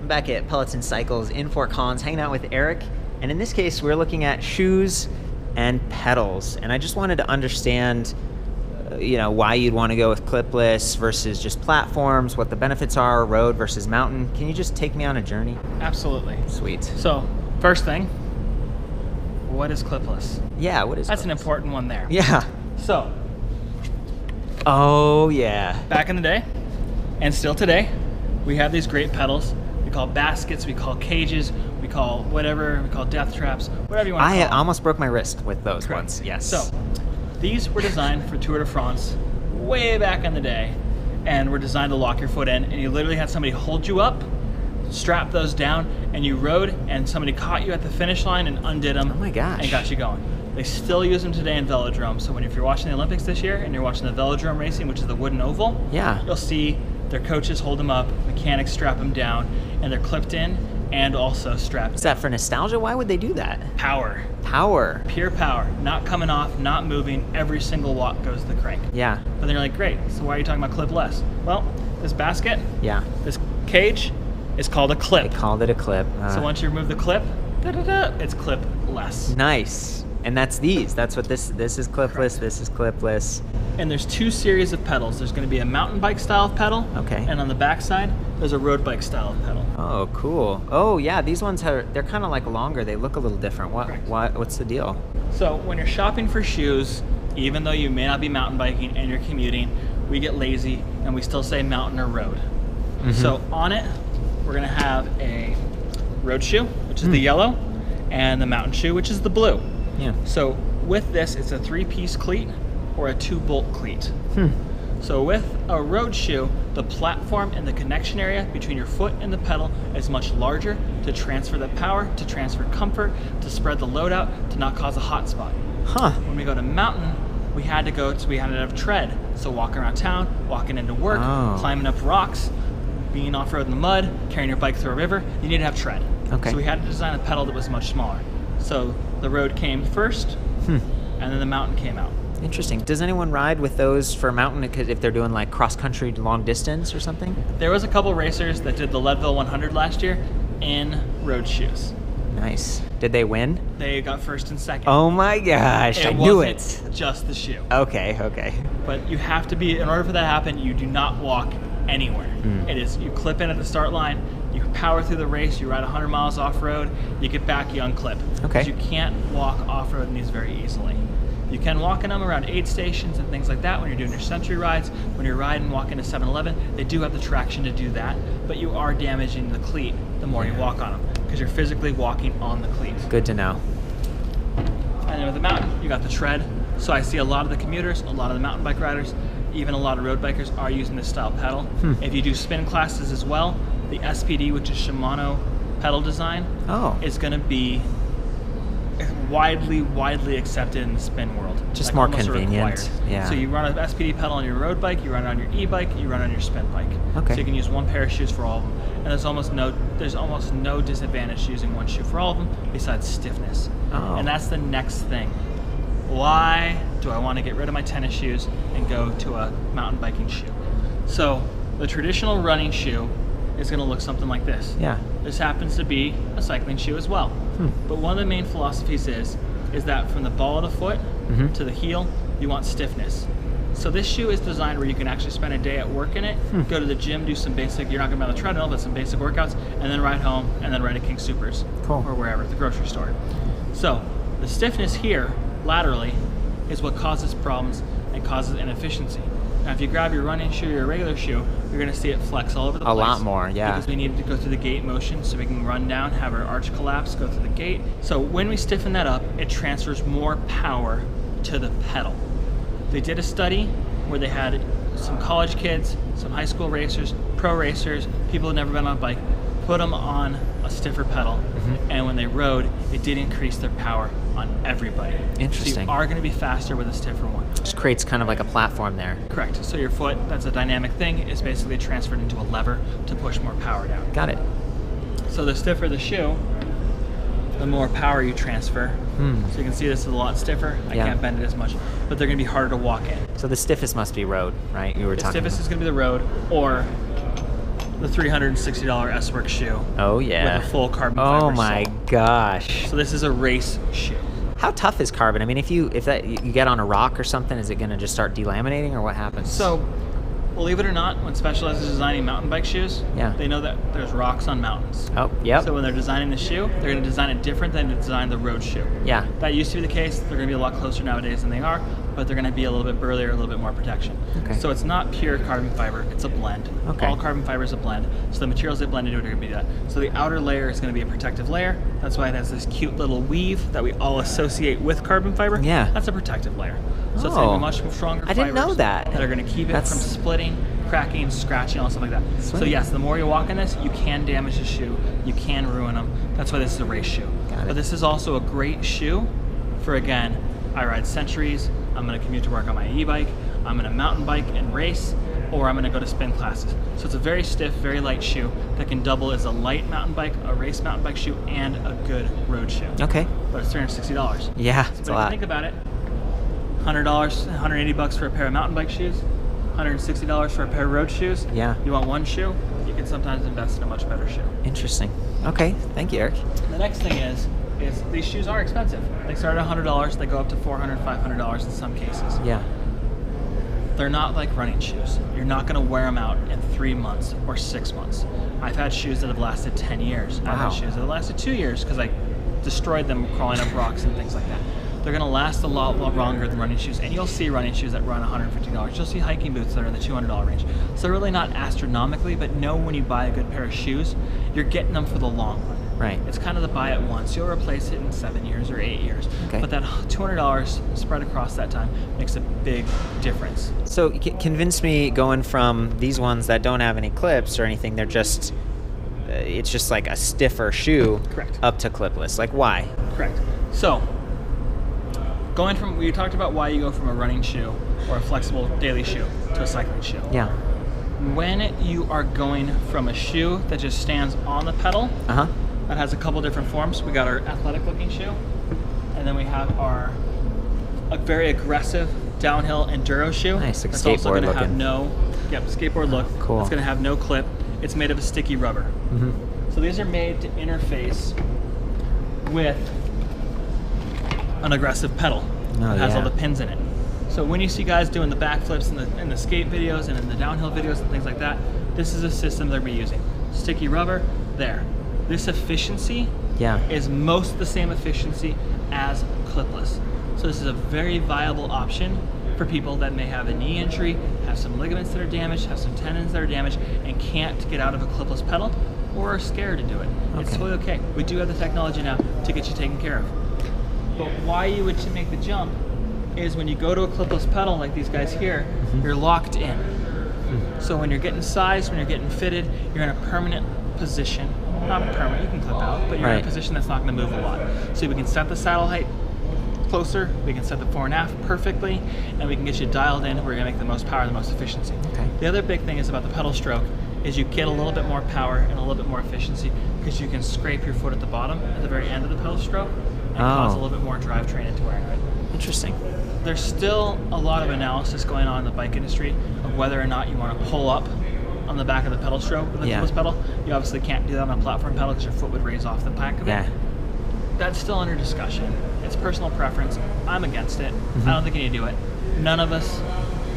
I'm back at Peloton Cycles in Fort Collins, hanging out with Erik. And in this case, we're looking at shoes and pedals. And I just wanted to understand, why you'd want to go with clipless versus just platforms, what the benefits are, road versus mountain. Can you just take me on a journey? Absolutely. Sweet. So, first thing, what is clipless? Yeah, what is That's clipless? an important one there. Yeah. So, oh yeah. back in the day, and still today, we have these great pedals. We call baskets, we call cages, we call whatever, we call death traps, whatever you want to call them. I almost broke my wrist with those Correct. ones. Yes. So, these were designed for Tour de France way back in the day, and were designed to lock your foot in, and you literally had somebody hold you up, strap those down, and you rode, and somebody caught you at the finish line and undid them. Oh my gosh. And got you going. They still use them today in velodrome. So if you're watching the Olympics this year and you're watching the velodrome racing, which is the wooden oval, Yeah. you'll see their coaches hold them up, mechanics strap them down, and they're clipped in and also strapped. Is that for nostalgia? Why would they do that? Power. Power. Pure power. Not coming off, not moving. Every single watt goes to the crank. Yeah. But then you're like, great, so why are you talking about clipless? Well, this basket, Yeah. this cage, is called a They clip. called it a clip. So once you remove the clip, it's clipless. Nice. And that's these. That's what this is clipless. Correct. This is clipless. And there's two series of pedals. There's going to be a mountain bike style of pedal. Okay. And on the back side, there's a road bike style of pedal. Oh, cool. Oh, yeah. These ones they're kind of like longer. They look a little different. Correct. What's the deal? So when you're shopping for shoes, even though you may not be mountain biking and you're commuting, we get lazy and we still say mountain or road. Mm-hmm. So on it, we're going to have a road shoe, which is the yellow, and the mountain shoe, which is the blue. Yeah. So with this, it's a 3-piece cleat or a 2-bolt cleat. So with a road shoe, the platform and the connection area between your foot and the pedal is much larger to transfer the power, to transfer comfort, to spread the load out, to not cause a hot spot. Huh. When we go to mountain, we had to have tread. So walking around town, walking into work, Oh. climbing up rocks, being off-road in the mud, carrying your bike through a river, you need to have tread. Okay. So we had to design a pedal that was much smaller. So the road came first, and then the mountain came out. Interesting. Does anyone ride with those for a mountain if they're doing like cross-country long distance or something? There was a couple racers that did the Leadville 100 last year in road shoes. Nice. Did they win? They got first and second. Oh my gosh, I knew it. Wasn't just the shoe. Okay. But you have to be, in order for that to happen, you do not walk anywhere. It is, you clip in at the start line, you power through the race, you ride 100 miles off-road, you get back, you unclip. Okay. Because you can't walk off-road in these very easily. You can walk in them around aid stations and things like that when you're doing your century rides. When you're riding, walking to 7-Eleven, they do have the traction to do that, but you are damaging the cleat the more you walk on them, because you're physically walking on the cleat. Good to know. And then with the mountain, you got the tread. So I see a lot of the commuters, a lot of the mountain bike riders, even a lot of road bikers are using this style pedal. If you do spin classes as well, the SPD, which is Shimano pedal design, is going to be widely accepted in the spin world. Just Like more almost convenient. required. Yeah. So you run an SPD pedal on your road bike, you run it on your e-bike, you run it on your spin bike. Okay. So you can use one pair of shoes for all of them. And there's almost no disadvantage to using one shoe for all of them besides stiffness. Oh. And that's the next thing. Why do I want to get rid of my tennis shoes and go to a mountain biking shoe? So the traditional running shoe is going to look something like this. Yeah. This happens to be a cycling shoe as well. But one of the main philosophies is that from the ball of the foot to the heel, you want stiffness. So this shoe is designed where you can actually spend a day at work in it, go to the gym, do some basic, you're not going to be on the treadmill, but some basic workouts, and then ride home, and then ride to King Soopers. Cool. Or wherever, the grocery store. So the stiffness here, laterally, is what causes problems and causes inefficiency. Now, if you grab your running shoe or your regular shoe, you're going to see it flex all over the place. A lot more, yeah. Because we need to go through the gate motion so we can run down, have our arch collapse, go through the gate. So when we stiffen that up, it transfers more power to the pedal. They did a study where they had some college kids, some high school racers, pro racers, people who'd never been on a bike, put them on a stiffer pedal, and when they rode, it did increase their power on everybody. Interesting. So you are going to be faster with a stiffer one. Just creates kind of like a platform there. Correct. So your foot, that's a dynamic thing, is basically transferred into a lever to push more power down. Got it. So the stiffer the shoe, the more power you transfer. So you can see this is a lot stiffer. I Yeah. can't bend it as much, but they're going to be harder to walk in. So the stiffest must be road, right? You were The talking stiffest about. is going to be the road, or the $360 S-Works shoe. Oh yeah. With a full carbon fiber Oh my sole. gosh. So this is a race shoe. How tough is carbon? I mean, if you get on a rock or something, is it going to just start delaminating, or what happens? So, believe it or not, when Specialized is designing mountain bike shoes, they know that there's rocks on mountains. Oh, yep. So when they're designing the shoe, they're going to design it different than to design the road shoe. Yeah. That used to be the case. They're going to be a lot closer nowadays than they are, but they're going to be a little bit burlier, a little bit more protection. Okay. So it's not pure carbon fiber, it's a blend. Okay. All carbon fiber is a blend. So the materials they blend into it are going to be that. So the outer layer is going to be a protective layer. That's why it has this cute little weave that we all associate with carbon fiber. Yeah. That's a protective layer. So it's going to be much stronger I didn't know fibers that. are going to keep it from splitting, cracking, scratching, all stuff like that. Sweet. So yes, the more you walk in this, you can damage the shoe, you can ruin them. That's why this is a race shoe. Got it. But this is also a great shoe for, again, I ride centuries, I'm going to commute to work on my e-bike, I'm going to mountain bike and race, or I'm going to go to spin classes. So it's a very stiff, very light shoe that can double as a light mountain bike, a race mountain bike shoe, and a good road shoe. Okay. But it's $360. Yeah, So it's but a if lot. you think about it, $100, $180 for a pair of mountain bike shoes, $160 for a pair of road shoes. Yeah. You want one shoe, you can sometimes invest in a much better shoe. Interesting. Okay, thank you, Eric. The next thing is these shoes are expensive. They start at $100, they go up to $400, $500 in some cases. Yeah. They're not like running shoes. You're not going to wear them out in 3 months or 6 months. I've had shoes that have lasted 10 years. I've Wow. had shoes that have lasted 2 years because I destroyed them crawling up rocks and things like that. They're going to last a lot longer than running shoes. And you'll see running shoes that run $150. You'll see hiking boots that are in the $200 range. So they're really not astronomically, but know when you buy a good pair of shoes, you're getting them for the long run. Right. It's kind of the buy it once. You'll replace it in 7 years or 8 years. Okay. But that $200 spread across that time makes a big difference. So convince me, going from these ones that don't have any clips or anything, they're just, it's just like a stiffer shoe. Correct. Up to clipless. Like, why? Correct. So, going from, we talked about why you go from a running shoe or a flexible daily shoe to a cycling shoe. Yeah. When you are going from a shoe that just stands on the pedal, Uh-huh. that has a couple different forms. We got our athletic looking shoe, and then we have a very aggressive downhill enduro shoe. Nice, like that's also going to skateboard have looking. skateboard look. Cool. It's going to have no clip. It's made of a sticky rubber. Mm-hmm. So these are made to interface with an aggressive pedal that has all the pins in it. So when you see guys doing the backflips in the skate videos and in the downhill videos and things like that, this is a system they're going to be using. Sticky rubber, there. This efficiency is most the same efficiency as clipless. So this is a very viable option for people that may have a knee injury, have some ligaments that are damaged, have some tendons that are damaged, and can't get out of a clipless pedal, or are scared to do it. It's totally okay. We do have the technology now to get you taken care of. But why you would make the jump is when you go to a clipless pedal like these guys here, you're locked in. So when you're getting sized, when you're getting fitted, you're in a permanent position. Not permanent, you can clip out, but you're in a position that's not going to move a lot. So we can set the saddle height closer, we can set the fore and aft perfectly, and we can get you dialed in where you're going to make the most power, the most efficiency. Okay. The other big thing is about the pedal stroke is you get a little bit more power and a little bit more efficiency because you can scrape your foot at the bottom at the very end of the pedal stroke and cause a little bit more drivetrain into wearing it. Interesting. There's still a lot of analysis going on in the bike industry of whether or not you want to pull up on the back of the pedal stroke with a clipless pedal. You obviously can't do that on a platform pedal because your foot would raise off the back of it. That's still under discussion. It's personal preference. I'm against it. I don't think you need to do it. None of us,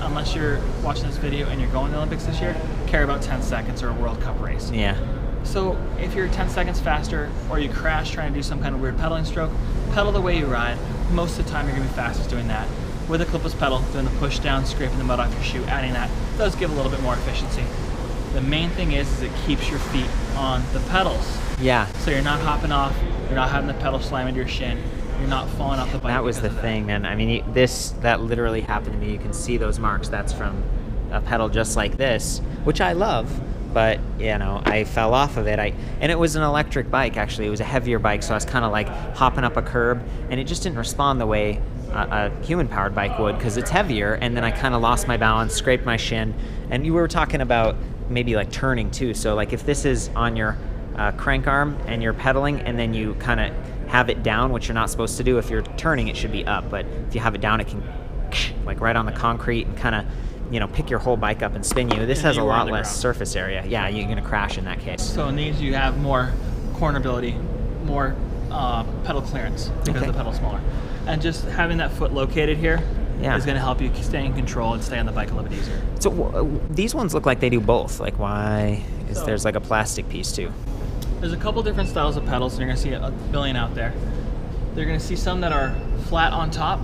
unless you're watching this video and you're going to the Olympics this year, care about 10 seconds or a World Cup race. Yeah. So if you're 10 seconds faster or you crash trying to do some kind of weird pedaling stroke, pedal the way you ride. Most of the time you're going to be fastest doing that. With a clipless pedal, doing the push down, scraping the mud off your shoe, adding that does give a little bit more efficiency. The main thing is it keeps your feet on the pedals. Yeah. So you're not hopping off, you're not having the pedal slam into your shin, you're not falling off the bike. That was the thing, man. I mean, that literally happened to me. You can see those marks. That's from a pedal just like this, which I love, but you know, I fell off of it. And it was an electric bike, actually. It was a heavier bike, so I was kind of like hopping up a curb, and it just didn't respond the way a human-powered bike would because it's heavier, and then I kind of lost my balance, scraped my shin. And you were talking about maybe like turning too. So like if this is on your crank arm and you're pedaling and then you kind of have it down, which you're not supposed to do. If you're turning, it should be up, but if you have it down, it can like right on the concrete and kind of pick your whole bike up and spin you. This And has you a were on lot the less ground. surface area. Yeah, you're gonna crash in that case. So in these, you have more cornerability, more pedal clearance because Okay. the pedal's smaller. And just having that foot located here Yeah. is going to help you stay in control and stay on the bike a little bit easier. So these ones look like they do both. Like, why is So- there's like a plastic piece too? There's a couple different styles of pedals, and you're going to see a billion out there. You're going to see some that are flat on top,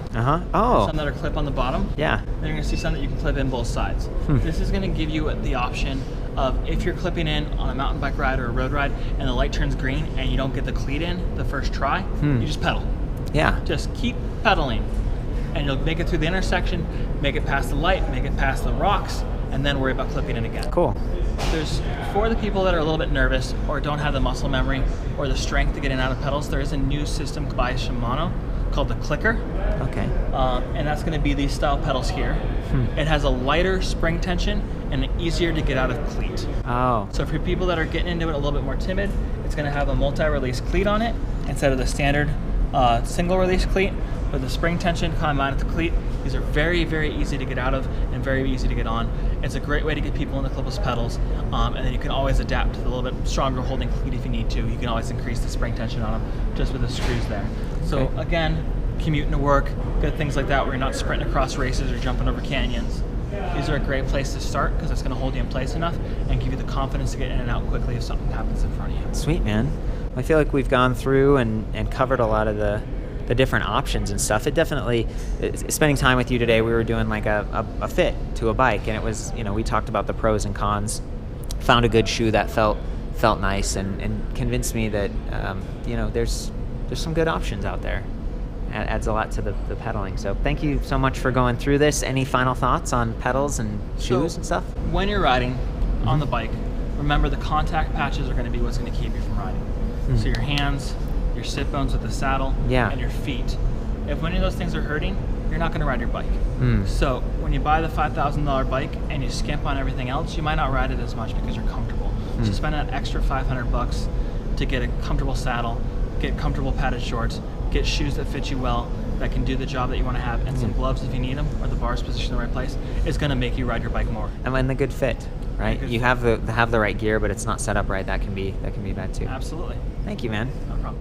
Oh, some that are clip on the bottom. yeah. Then you're going to see some that you can clip in both sides. This is going to give you the option of if you're clipping in on a mountain bike ride or a road ride and the light turns green and you don't get the cleat in the first try, you just pedal. Yeah. Just keep pedaling and you'll make it through the intersection, make it past the light, make it past the rocks, and then worry about clipping in again. Cool. There's, for the people that are a little bit nervous or don't have the muscle memory or the strength to get in and out of pedals, there is a new system by Shimano called the Clicker. Okay. And that's going to be these style pedals here. It has a lighter spring tension and an easier to get out of cleat. Oh. So for people that are getting into it a little bit more timid, it's going to have a multi-release cleat on it instead of the standard single-release cleat with the spring tension combined with the cleat. These are very, very easy to get out of and very easy to get on. It's a great way to get people in the clipless pedals, and then you can always adapt to the little bit stronger holding cleat if you need to. You can always increase the spring tension on them just with the screws there. So Okay. again, commuting to work, good things like that where you're not sprinting across races or jumping over canyons. These are a great place to start because it's going to hold you in place enough and give you the confidence to get in and out quickly if something happens in front of you. Sweet, man. I feel like we've gone through and covered a lot of the different options and stuff. It definitely, spending time with you today, we were doing like a fit to a bike, and it was, we talked about the pros and cons, found a good shoe that felt nice and convinced me that, there's some good options out there. It adds a lot to the pedaling. So thank you so much for going through this. Any final thoughts on pedals and shoes and stuff? When you're riding on the bike, remember the contact patches are going to be what's going to keep you from riding. So your hands, your sit bones with the saddle, Yeah. and your feet. If any of those things are hurting, you're not going to ride your bike. So when you buy the $5,000 bike and you skimp on everything else, you might not ride it as much because you're comfortable. So spend that extra $500 to get a comfortable saddle, get comfortable padded shorts, get shoes that fit you well, that can do the job that you want to have, and some gloves if you need them, or the bars positioned in the right place. It's going to make you ride your bike more. And when the good fit, right? Good You fit. have the right gear, but it's not set up right. That can be bad too. Absolutely. Thank you, man. No problem.